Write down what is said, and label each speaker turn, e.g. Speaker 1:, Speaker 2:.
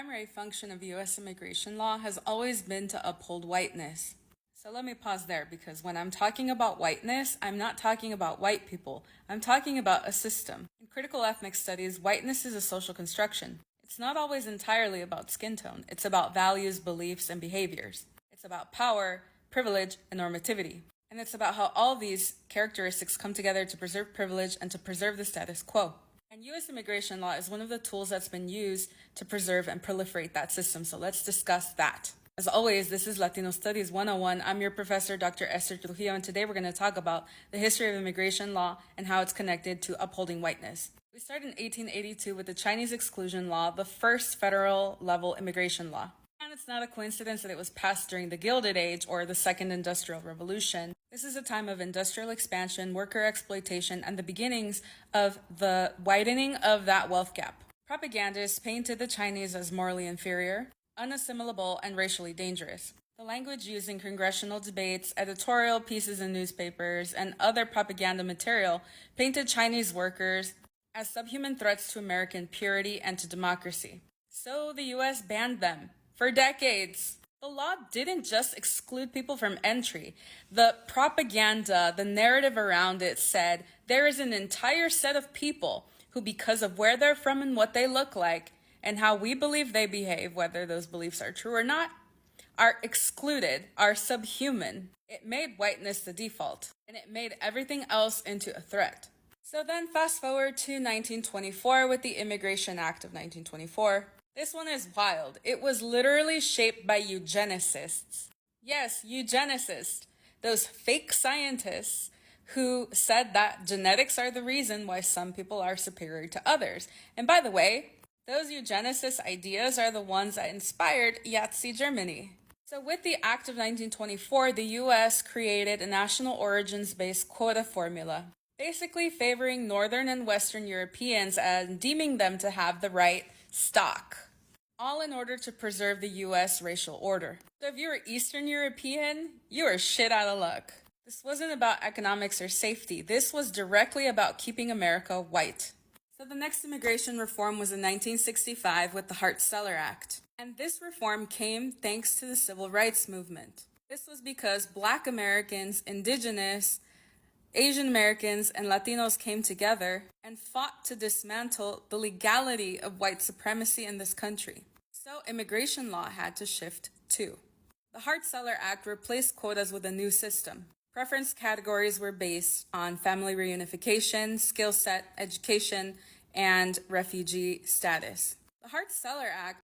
Speaker 1: primary function of U.S. immigration law has always been to uphold whiteness. So let me pause there because when I'm talking about whiteness, I'm not talking about white people. I'm talking about a system. In critical ethnic studies, whiteness is a social construction. It's not always entirely about skin tone. It's about values, beliefs, and behaviors. It's about power, privilege, and normativity. And it's about how all these characteristics come together to preserve privilege and to preserve the status quo. And U.S. immigration law is one of the tools that's been used to preserve and proliferate that system. So let's discuss that. As always, this is Latino Studies 101. I'm your professor, Dr. Esther Trujillo, and today we're going to talk about the history of immigration law and how it's connected to upholding whiteness. We start in 1882 with the Chinese Exclusion Law, the first federal level immigration law. And it's not a coincidence that it was passed during the Gilded Age or the Second Industrial Revolution. This is a time of industrial expansion, worker exploitation, and the beginnings of the widening of that wealth gap. Propagandists painted the Chinese as morally inferior, unassimilable, and racially dangerous. The language used in congressional debates, editorial pieces in newspapers, and other propaganda material painted Chinese workers as subhuman threats to American purity and to democracy. So the U.S. banned them for decades. The law didn't just exclude people from entry. The propaganda, the narrative around it said there is an entire set of people who, because of where they're from and what they look like, and how we believe they behave, whether those beliefs are true or not, are excluded, are subhuman. It made whiteness the default, and it made everything else into a threat. So then fast forward to 1924 with the Immigration Act of 1924. This one is wild. It was literally shaped by eugenicists. Yes, eugenicists. Those fake scientists who said that genetics are the reason why some people are superior to others. And by the way, those eugenicist ideas are the ones that inspired Nazi Germany. So with the Act of 1924, the U.S. created a national origins-based quota formula, basically favoring Northern and Western Europeans and deeming them to have the right stock, all in order to preserve the U.S. racial order. So if you were Eastern European, you were shit out of luck. This wasn't about economics or safety. This was directly about keeping America white. So the next immigration reform was in 1965 with the Hart-Celler Act. And this reform came thanks to the Civil Rights Movement. This was because Black Americans, Indigenous, Asian Americans, and Latinos came together and fought to dismantle the legality of white supremacy in this country. So immigration law had to shift too. The Hart-Celler Act replaced quotas with a new system. Preference categories were based on family reunification, skill set, education, and refugee status. The Hart-Celler Act